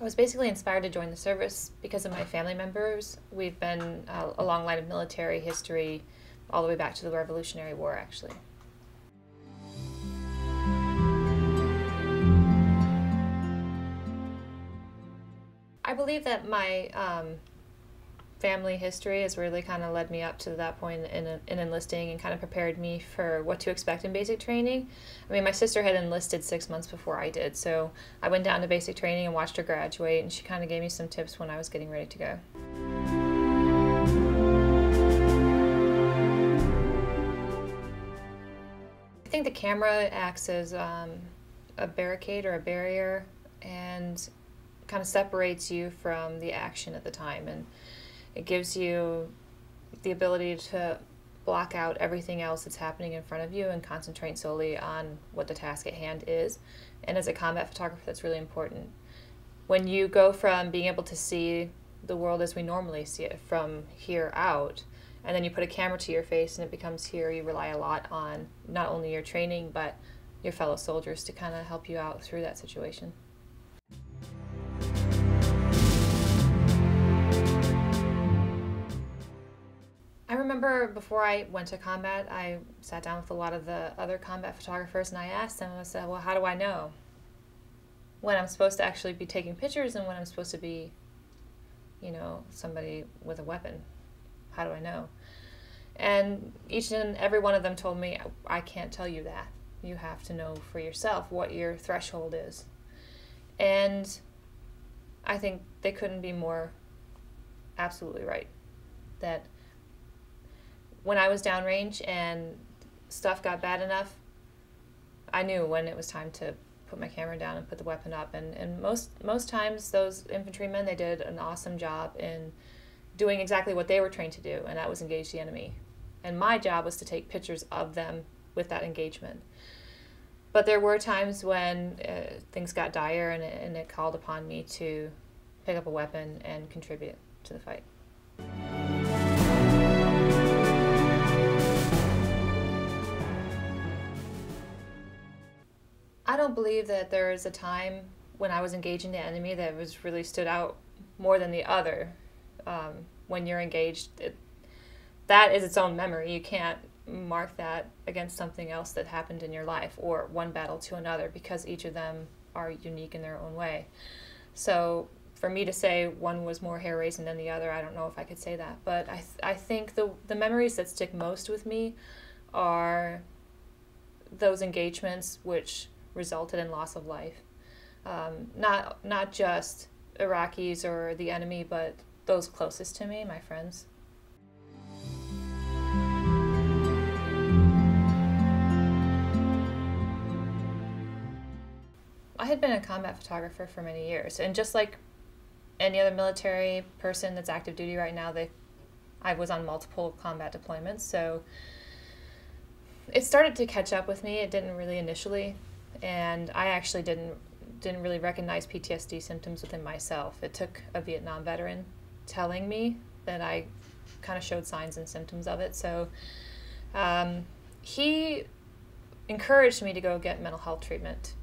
I was basically inspired to join the service because of my family members. We've been a long line of military history all the way back to the Revolutionary War, actually. I believe that my family history has really kind of led me up to that point in enlisting and kind of prepared me for what to expect in basic training. I mean, my sister had enlisted 6 months before I did, so I went down to basic training and watched her graduate, and she kind of gave me some tips when I was getting ready to go. I think the camera acts as a barricade or a barrier and kind of separates you from the action at the time, and it gives you the ability to block out everything else that's happening in front of you and concentrate solely on what the task at hand is. And as a combat photographer, that's really important. When you go from being able to see the world as we normally see it from here out, and then you put a camera to your face and it becomes here, you rely a lot on not only your training but your fellow soldiers to kind of help you out through that situation. I remember before I went to combat, I sat down with a lot of the other combat photographers and I asked them, I said, well, how do I know when I'm supposed to actually be taking pictures and when I'm supposed to be, you know, somebody with a weapon? How do I know? And each and every one of them told me, I can't tell you that. You have to know for yourself what your threshold is. And I think they couldn't be more absolutely right. That when I was downrange and stuff got bad enough, I knew when it was time to put my camera down and put the weapon up. And most times those infantrymen, they did an awesome job in doing exactly what they were trained to do, and that was engage the enemy. And my job was to take pictures of them with that engagement. But there were times when things got dire and it called upon me to pick up a weapon and contribute to the fight. I don't believe that there is a time when I was engaging the enemy that was really stood out more than the other. When you're engaged, that is its own memory. You can't mark that against something else that happened in your life or one battle to another, because each of them are unique in their own way. So for me to say one was more hair-raising than the other, I don't know if I could say that. But I think the memories that stick most with me are those engagements which resulted in loss of life. Not just Iraqis or the enemy, but those closest to me, my friends. I had been a combat photographer for many years, and just like any other military person that's active duty right now, I was on multiple combat deployments, so it started to catch up with me. It didn't really initially, and I actually didn't really recognize PTSD symptoms within myself. It took a Vietnam veteran telling me that I kind of showed signs and symptoms of it. So he encouraged me to go get mental health treatment.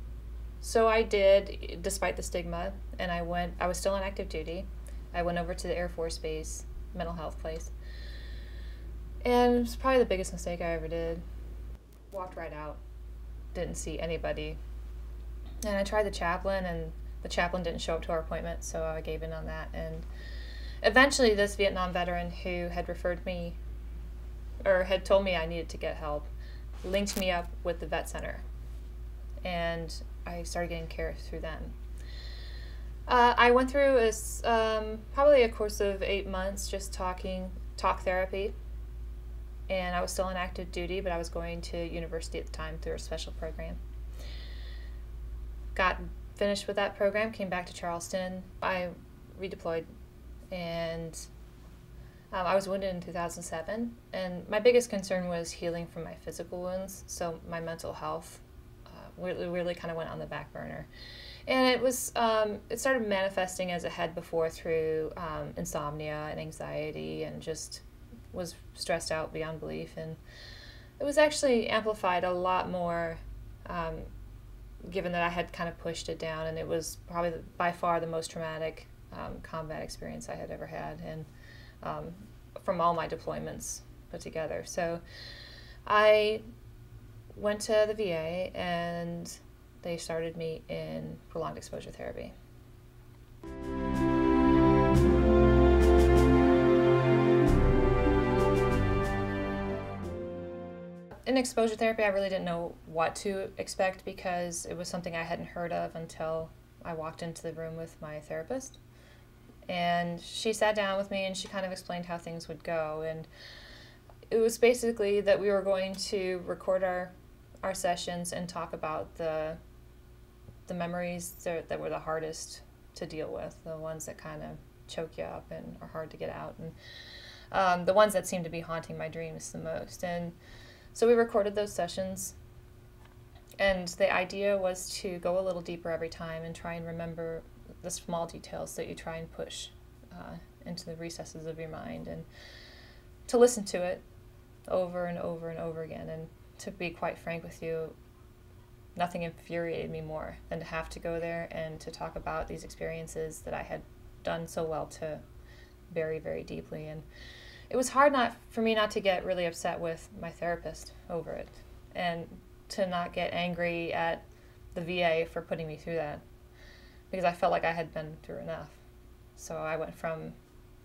So I did, despite the stigma, and I was still on active duty. I went over to the Air Force Base mental health place. And it was probably the biggest mistake I ever did. Walked right out. Didn't see anybody. And I tried the chaplain, and the chaplain didn't show up to our appointment, so I gave in on that. And eventually this Vietnam veteran who had referred me, or had told me I needed to get help, linked me up with the vet center. And I started getting care through them. I went through probably a course of 8 months just talk therapy. And I was still on active duty, but I was going to university at the time through a special program. Got finished with that program, came back to Charleston. I redeployed, and I was wounded in 2007. And my biggest concern was healing from my physical wounds, so my mental health really kind of went on the back burner. And it started manifesting as it had before through insomnia and anxiety, and just was stressed out beyond belief. And it was actually amplified a lot more given that I had kind of pushed it down, and it was probably by far the most traumatic combat experience I had ever had, and from all my deployments put together. So I went to the VA, and they started me in prolonged exposure therapy. In exposure therapy, I really didn't know what to expect because it was something I hadn't heard of until I walked into the room with my therapist. And she sat down with me and she kind of explained how things would go. And it was basically that we were going to record our sessions and talk about the memories that were the hardest to deal with, the ones that kind of choke you up and are hard to get out, and the ones that seem to be haunting my dreams the most. And so we recorded those sessions, and the idea was to go a little deeper every time and try and remember the small details that you try and push into the recesses of your mind, and to listen to it over and over and over again. And to be quite frank with you, nothing infuriated me more than to have to go there and to talk about these experiences that I had done so well to bury very deeply. And it was hard for me not to get really upset with my therapist over it, and to not get angry at the VA for putting me through that, because I felt like I had been through enough. So I went from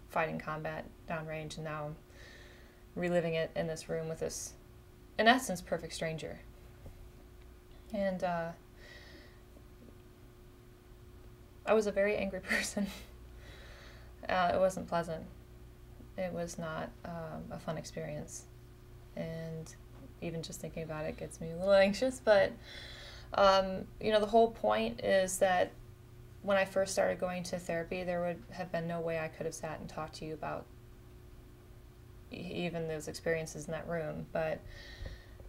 fighting combat downrange, and now I'm reliving it in this room with this, in essence, perfect stranger. And I was a very angry person. It wasn't pleasant. It was not a fun experience. And even just thinking about it gets me a little anxious. But, the whole point is that when I first started going to therapy, there would have been no way I could have sat and talked to you about even those experiences in that room. But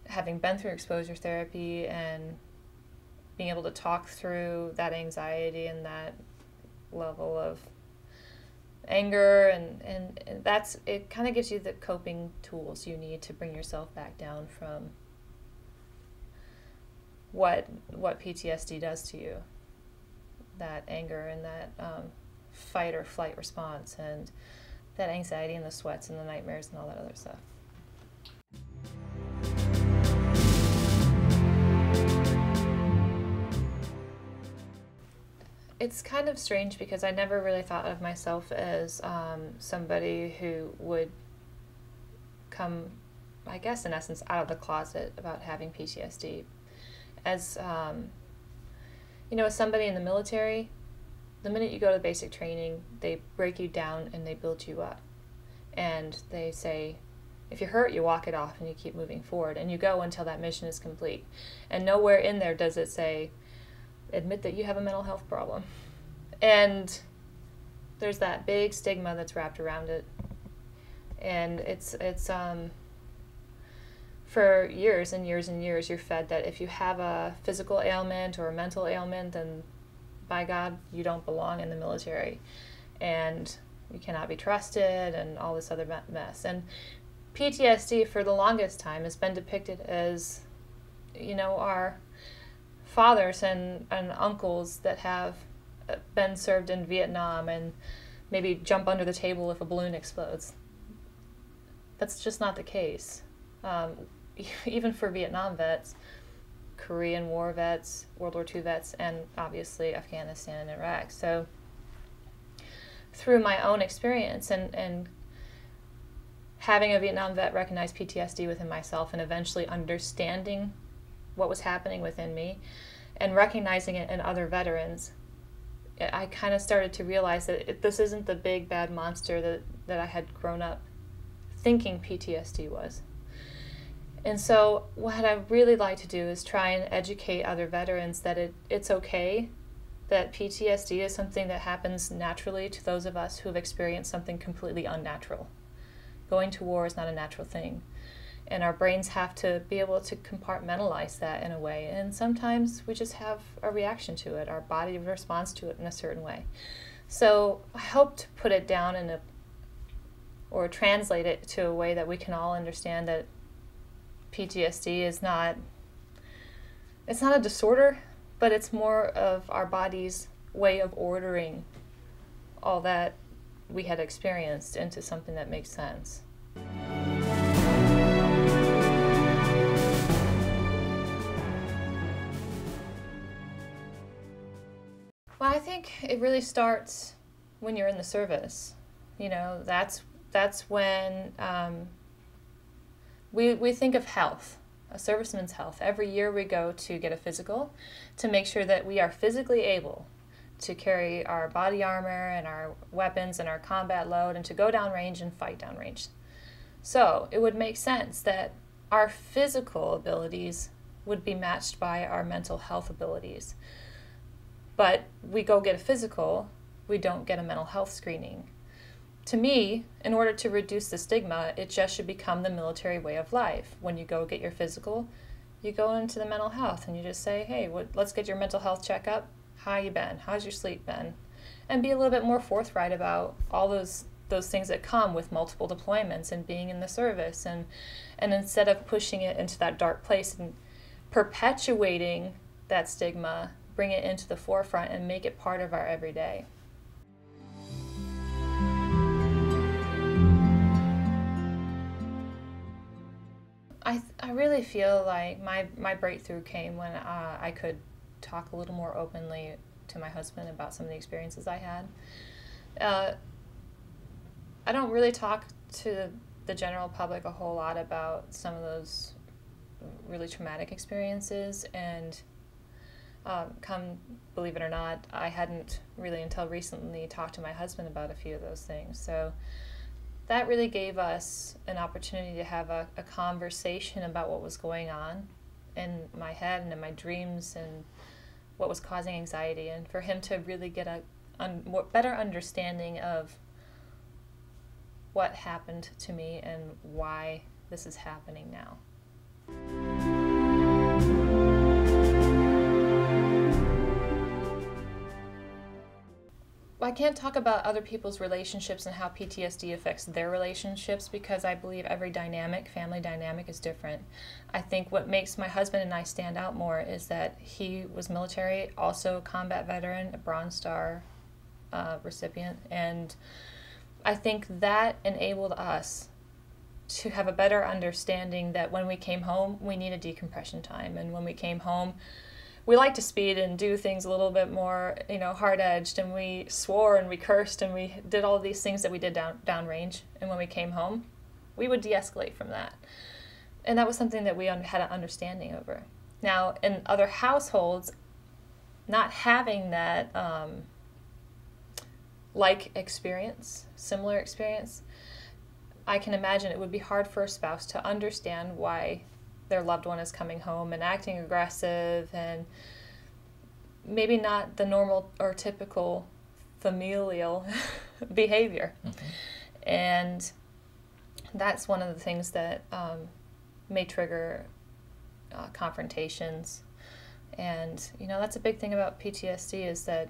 having been through exposure therapy and being able to talk through that anxiety and that level of anger, and it kind of gives you the coping tools you need to bring yourself back down from what PTSD does to you, that anger and that fight or flight response, and that anxiety and the sweats and the nightmares and all that other stuff. It's kind of strange because I never really thought of myself as somebody who would come, I guess in essence, out of the closet about having PTSD. As, as somebody in the military, the minute you go to basic training, they break you down and they build you up. And they say, if you're hurt, you walk it off and you keep moving forward. And you go until that mission is complete. And nowhere in there does it say, admit that you have a mental health problem. And there's that big stigma that's wrapped around it. And it's for years and years and years, you're fed that if you have a physical ailment or a mental ailment, then by God, you don't belong in the military. And you cannot be trusted and all this other mess. And PTSD for the longest time has been depicted as, our fathers and uncles that have been served in Vietnam and maybe jump under the table if a balloon explodes. That's just not the case. Even for Vietnam vets, Korean War vets, World War II vets, and obviously Afghanistan and Iraq. So through my own experience and having a Vietnam vet recognize PTSD within myself and eventually understanding what was happening within me and recognizing it in other veterans, I kind of started to realize that this isn't the big bad monster that I had grown up thinking PTSD was. And so what I really like to do is try and educate other veterans that it's okay, that PTSD is something that happens naturally to those of us who have experienced something completely unnatural. Going to war is not a natural thing. And our brains have to be able to compartmentalize that in a way. And sometimes we just have a reaction to it. Our body responds to it in a certain way. So I hope to put it down or translate it to a way that we can all understand that PTSD is not, it's not a disorder, but it's more of our body's way of ordering all that we had experienced into something that makes sense. Well, I think it really starts when you're in the service. You know, that's when we think of health, a serviceman's health. Every year we go to get a physical to make sure that we are physically able to carry our body armor and our weapons and our combat load and to go downrange and fight downrange. So it would make sense that our physical abilities would be matched by our mental health abilities. But we go get a physical, we don't get a mental health screening. To me, in order to reduce the stigma, it just should become the military way of life. When you go get your physical, you go into the mental health and you just say, hey, let's get your mental health checkup. How you been? How's your sleep been? And be a little bit more forthright about all those things that come with multiple deployments and being in the service. And instead of pushing it into that dark place and perpetuating that stigma, bring it into the forefront and make it part of our everyday. I really feel like my breakthrough came when I could talk a little more openly to my husband about some of the experiences I had. I don't really talk to the general public a whole lot about some of those really traumatic experiences, and believe it or not, I hadn't really until recently talked to my husband about a few of those things. So that really gave us an opportunity to have a conversation about what was going on in my head and in my dreams and what was causing anxiety, and for him to really get a better understanding of what happened to me and why this is happening now. I can't talk about other people's relationships and how PTSD affects their relationships because I believe every family dynamic is different. I think what makes my husband and I stand out more is that he was military, also a combat veteran, a Bronze Star recipient, and I think that enabled us to have a better understanding that when we came home, we needed decompression time, and when we came home, we liked to speed and do things a little bit more, hard-edged, and we swore and we cursed and we did all these things that we did downrange. And when we came home, we would de-escalate from that. And that was something that we had an understanding over. Now, in other households, not having that similar experience, I can imagine it would be hard for a spouse to understand why their loved one is coming home and acting aggressive and maybe not the normal or typical familial behavior. Mm-hmm. And that's one of the things that may trigger confrontations. And, that's a big thing about PTSD is that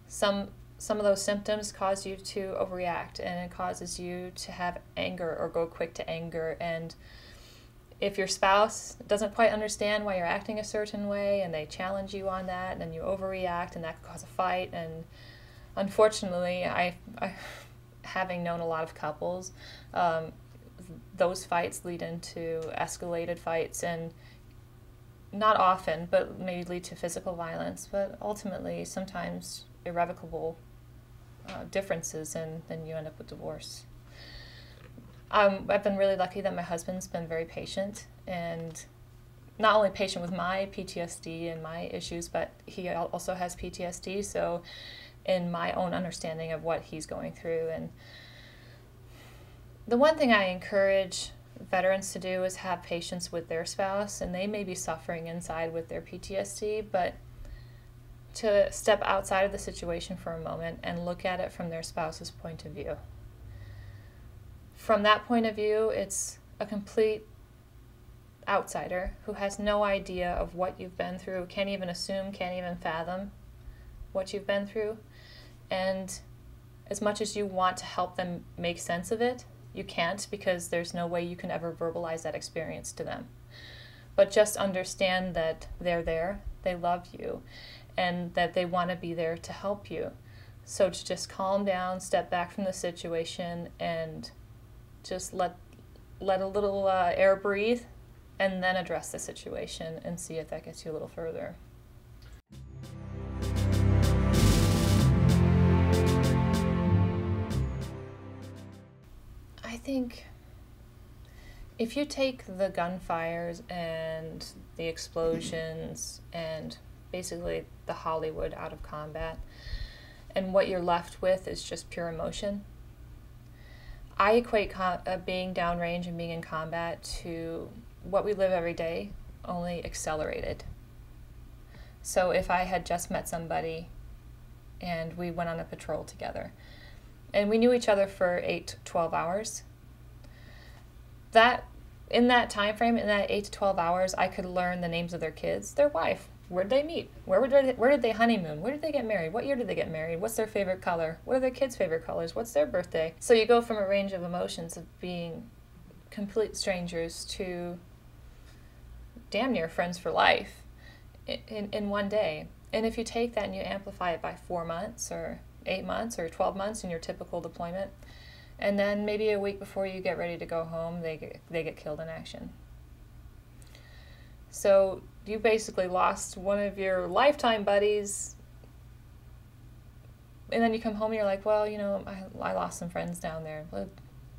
some of those symptoms cause you to overreact, and it causes you to have anger or go quick to anger. And if your spouse doesn't quite understand why you're acting a certain way and they challenge you on that, and then you overreact, and that could cause a fight. And unfortunately, I having known a lot of couples, those fights lead into escalated fights, and not often, but maybe lead to physical violence, but ultimately sometimes irrevocable differences, and then you end up with divorce. I've been really lucky that my husband's been very patient, and not only patient with my PTSD and my issues, but he also has PTSD, so in my own understanding of what he's going through. And the one thing I encourage veterans to do is have patience with their spouse, and they may be suffering inside with their PTSD, but to step outside of the situation for a moment and look at it from their spouse's point of view. From that point of view, it's a complete outsider who has no idea of what you've been through, can't even assume, can't even fathom what you've been through. And as much as you want to help them make sense of it, you can't, because there's no way you can ever verbalize that experience to them. But just understand that they're there, they love you, and that they want to be there to help you. So to just calm down, step back from the situation, and just let a little air breathe, and then address the situation and see if that gets you a little further. I think if you take the gunfires and the explosions and basically the Hollywood out of combat, and what you're left with is just pure emotion, I equate being downrange and being in combat to what we live every day, only accelerated. So if I had just met somebody and we went on a patrol together and we knew each other for 8 to 12 hours, in that time frame, in that 8 to 12 hours, I could learn the names of their kids, their wife, where did they meet, where did they honeymoon, where did they get married, what year did they get married, what's their favorite color, what are their kids' favorite colors, what's their birthday. So you go from a range of emotions of being complete strangers to damn near friends for life in one day. And if you take that and you amplify it by 4 months or 8 months or 12 months in your typical deployment, and then maybe a week before you get ready to go home, they get killed in action. So you basically lost one of your lifetime buddies, and then you come home and you're like, well, I lost some friends down there. But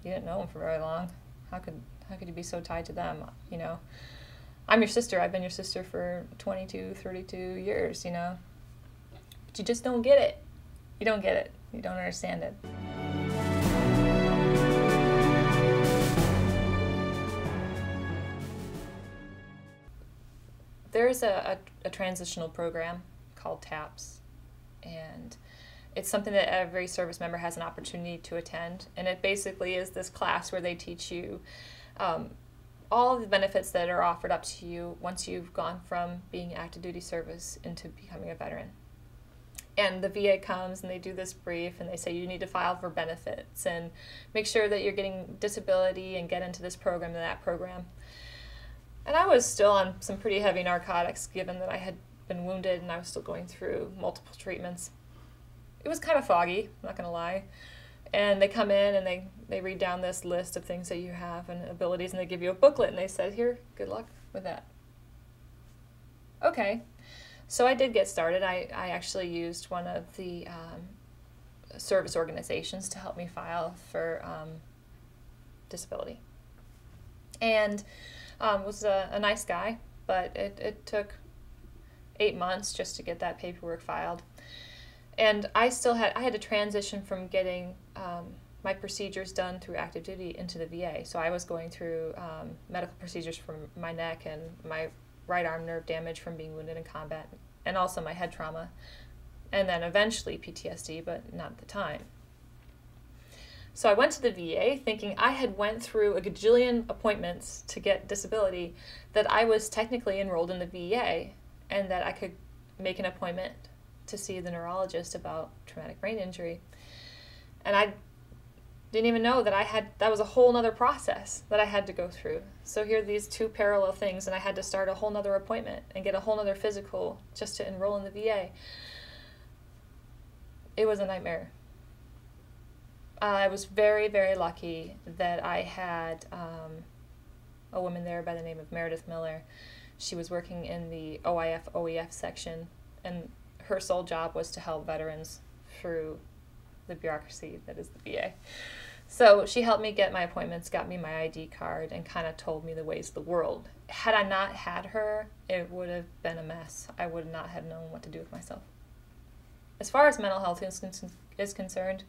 you didn't know them for very long. How could you be so tied to them? I'm your sister. I've been your sister for 22, 32 years, But you just don't get it. You don't get it. You don't understand it. There's a transitional program called TAPS, and it's something that every service member has an opportunity to attend, and it basically is this class where they teach you all of the benefits that are offered up to you once you've gone from being active duty service into becoming a veteran. And the VA comes and they do this brief and they say you need to file for benefits and make sure that you're getting disability and get into this program and that program. And I was still on some pretty heavy narcotics, given that I had been wounded and I was still going through multiple treatments. It was kind of foggy, I'm not going to lie. And they come in and they read down this list of things that you have and abilities, and they give you a booklet and they said, here, good luck with that. Okay. So I did get started. I actually used one of the service organizations to help me file for disability. And was a nice guy, but it took 8 months just to get that paperwork filed. And I had to transition from getting my procedures done through active duty into the VA. So I was going through medical procedures for my neck and my right arm nerve damage from being wounded in combat, and also my head trauma, and then eventually PTSD, but not at the time. So I went to the VA thinking I had went through a gajillion appointments to get disability, that I was technically enrolled in the VA, and that I could make an appointment to see the neurologist about traumatic brain injury. And I didn't even know that that was a whole nother process that I had to go through. So here are these two parallel things, and I had to start a whole nother appointment and get a whole nother physical just to enroll in the VA. It was a nightmare. I was very, very lucky that I had a woman there by the name of Meredith Miller. She was working in the OIF/OEF section, and her sole job was to help veterans through the bureaucracy that is the VA. So she helped me get my appointments, got me my ID card, and kind of told me the ways of the world. Had I not had her, it would have been a mess. I would not have known what to do with myself. As far as mental health is concerned,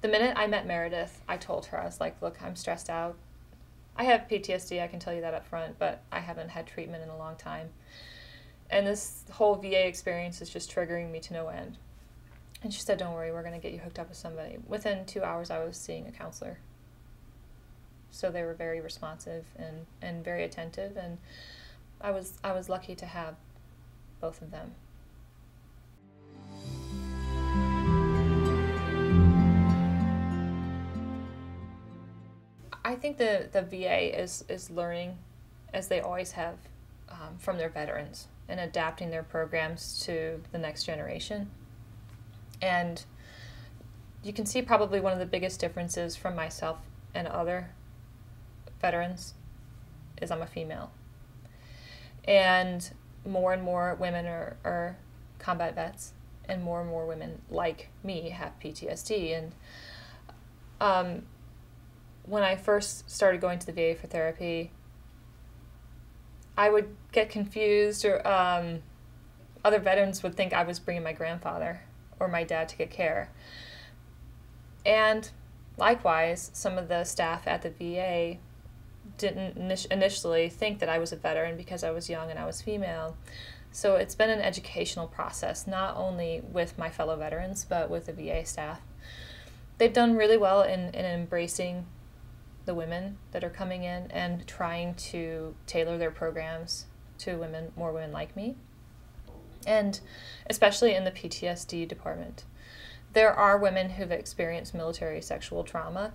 the minute I met Meredith, I told her, I was like, look, I'm stressed out. I have PTSD, I can tell you that up front, but I haven't had treatment in a long time. And this whole VA experience is just triggering me to no end. And she said, don't worry, we're going to get you hooked up with somebody. Within 2 hours, I was seeing a counselor. So they were very responsive and very attentive, and I was lucky to have both of them. I think the VA is learning, as they always have, from their veterans. and adapting their programs to the next generation. And you can see probably one of the biggest differences from myself and other veterans is I'm a female. And more women are combat vets, and more women like me have PTSD. And when I first started going to the VA for therapy, I would get confused, or other veterans would think I was bringing my grandfather or my dad to get care. And likewise, some of the staff at the VA didn't initially think that I was a veteran because I was young and I was female. So it's been an educational process, not only with my fellow veterans, but with the VA staff. They've done really well in embracing the women that are coming in and trying to tailor their programs to more women like me, and especially in the PTSD department. There are women who've experienced military sexual trauma,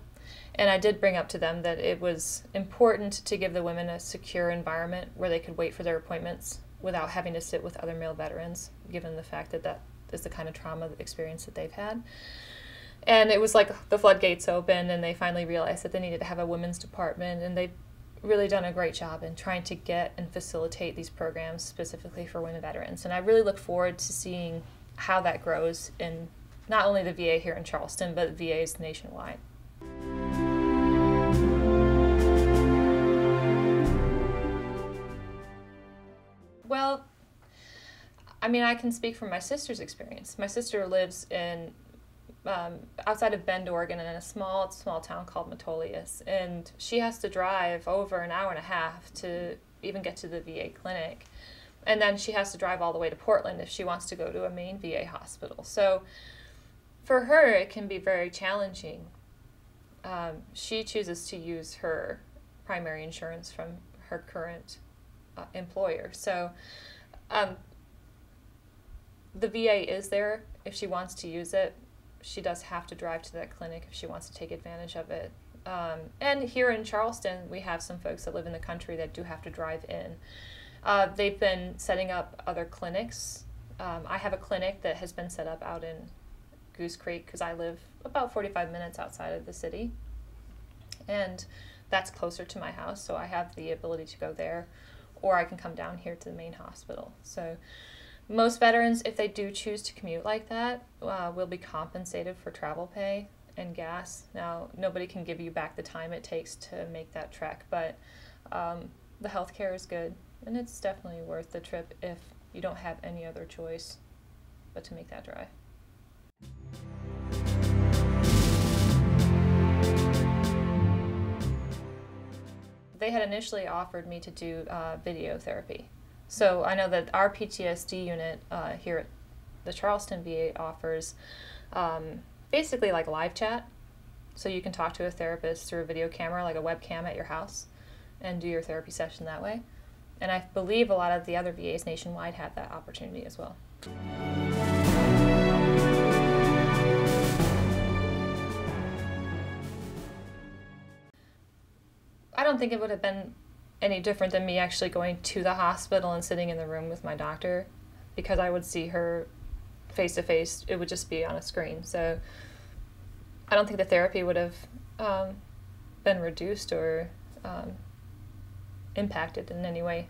and I did bring up to them that it was important to give the women a secure environment where they could wait for their appointments without having to sit with other male veterans, given the fact that that is the kind of trauma experience that they've had. And it was like the floodgates opened, and they finally realized that they needed to have a women's department, and they've really done a great job in trying to get and facilitate these programs specifically for women veterans. And I really look forward to seeing how that grows in not only the VA here in Charleston, but VAs nationwide. Well, I mean, I can speak from my sister's experience. My sister lives in outside of Bend, Oregon, in a small town called Metolius, and she has to drive over an hour and a half to even get to the VA clinic, and then she has to drive all the way to Portland if she wants to go to a main VA hospital. So for her, it can be very challenging. She chooses to use her primary insurance from her current employer. So the VA is there if she wants to use it. She does have to drive to that clinic if she wants to take advantage of it. And here in Charleston, we have some folks that live in the country that do have to drive in. They've been setting up other clinics. I have a clinic that has been set up out in Goose Creek because I live about 45 minutes outside of the city. And that's closer to my house, so I have the ability to go there, or I can come down here to the main hospital. So most veterans, if they do choose to commute like that, will be compensated for travel pay and gas. Now, nobody can give you back the time it takes to make that trek, but the health care is good, and it's definitely worth the trip if you don't have any other choice but to make that drive. They had initially offered me to do video therapy. So I know that our PTSD unit here at the Charleston VA offers basically like live chat. So you can talk to a therapist through a video camera, like a webcam at your house, and do your therapy session that way. And I believe a lot of the other VAs nationwide have that opportunity as well. I don't think it would have been any different than me actually going to the hospital and sitting in the room with my doctor, because I would see her face to face. It would just be on a screen. So I don't think the therapy would have been reduced or impacted in any way.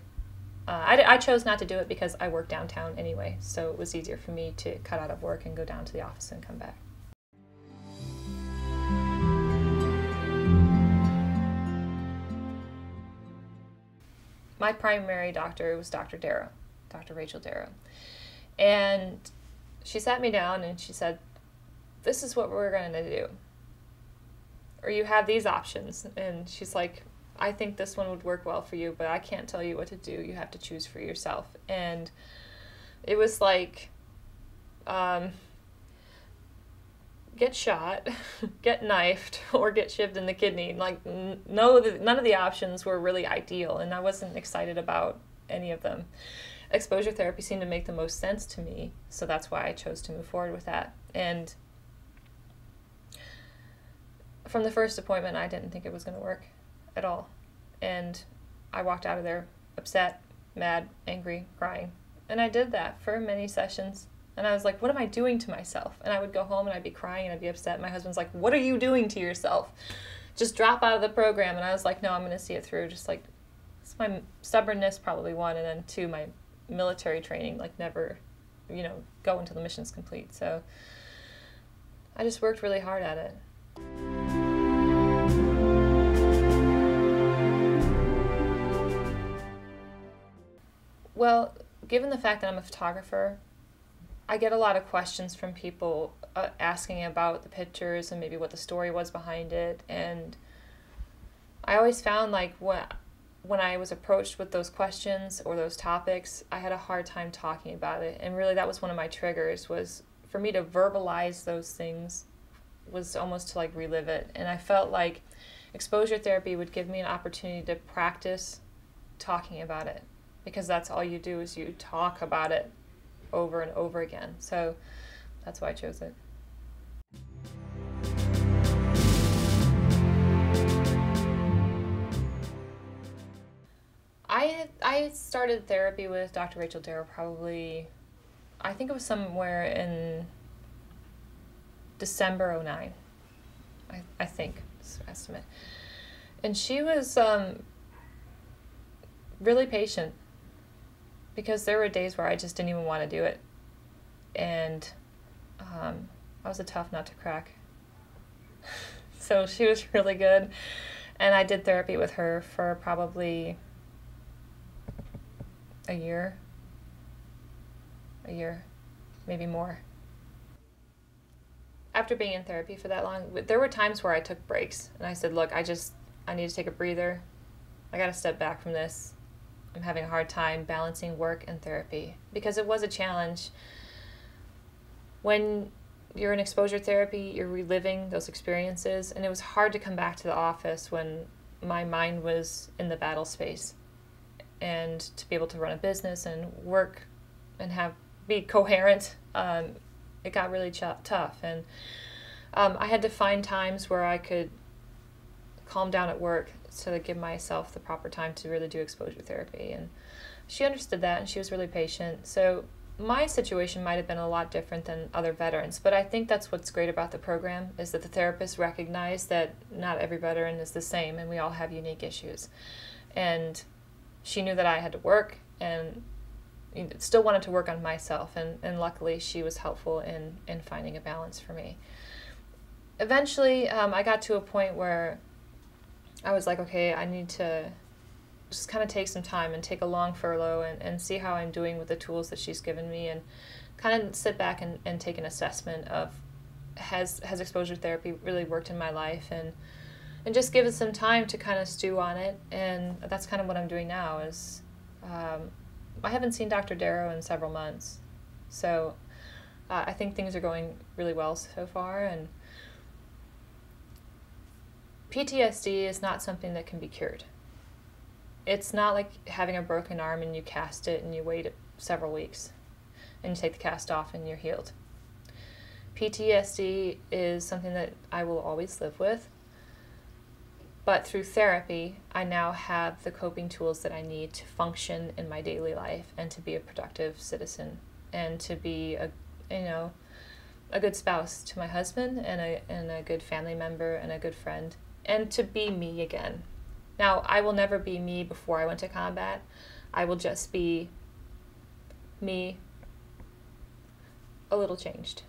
I chose not to do it because I work downtown anyway, so it was easier for me to cut out of work and go down to the office and come back. My primary doctor was Dr. Darrow, Dr. Rachel Darrow. And she sat me down and she said, "This is what we're going to do. Or you have these options." And she's like, "I think this one would work well for you, but I can't tell you what to do. You have to choose for yourself." And it was like, get shot, get knifed, or get shivved in the kidney. Like, none of the options were really ideal, and I wasn't excited about any of them. Exposure therapy seemed to make the most sense to me, so that's why I chose to move forward with that. And from the first appointment, I didn't think it was going to work at all. And I walked out of there upset, mad, angry, crying. And I did that for many sessions. And I was like, what am I doing to myself? And I would go home and I'd be crying and I'd be upset. My husband's like, what are you doing to yourself? Just drop out of the program. And I was like, no, I'm going to see it through. Just like, it's my stubbornness, probably one. And then two, my military training, like never, go until the mission's complete. So I just worked really hard at it. Well, given the fact that I'm a photographer, I get a lot of questions from people asking about the pictures and maybe what the story was behind it. And I always found like when I was approached with those questions or those topics, I had a hard time talking about it. And really that was one of my triggers, was for me to verbalize those things was almost to like relive it. And I felt like exposure therapy would give me an opportunity to practice talking about it, because that's all you do is you talk about it over and over again. So that's why I chose it. I started therapy with Dr. Rachel Darrow probably, I think it was somewhere in December '09, I think, is the estimate. And she was really patient, because there were days where I just didn't even want to do it. And I was a tough nut to crack. So she was really good. And I did therapy with her for probably a year, maybe more. After being in therapy for that long, there were times where I took breaks and I said, look, I need to take a breather. I got to step back from this. I'm having a hard time balancing work and therapy, because it was a challenge. When you're in exposure therapy, you're reliving those experiences, and it was hard to come back to the office when my mind was in the battle space. And to be able to run a business and work and be coherent, it got really tough. And I had to find times where I could calm down at work to give myself the proper time to really do exposure therapy. And she understood that, and she was really patient. So my situation might have been a lot different than other veterans, but I think that's what's great about the program, is that the therapists recognize that not every veteran is the same, and we all have unique issues. And she knew that I had to work, and still wanted to work on myself, and luckily she was helpful in finding a balance for me. Eventually, I got to a point where I was like, okay, I need to just kind of take some time and take a long furlough and see how I'm doing with the tools that she's given me, and kind of sit back and take an assessment of has exposure therapy really worked in my life, and just give it some time to kind of stew on it. And that's kind of what I'm doing now. Is I haven't seen Dr. Darrow in several months, so I think things are going really well so far. And PTSD is not something that can be cured. It's not like having a broken arm and you cast it and you wait several weeks and you take the cast off and you're healed. PTSD is something that I will always live with. But through therapy, I now have the coping tools that I need to function in my daily life and to be a productive citizen, and to be a good spouse to my husband, and a good family member, and a good friend, and to be me again. Now, I will never be me before I went to combat. I will just be me, a little changed.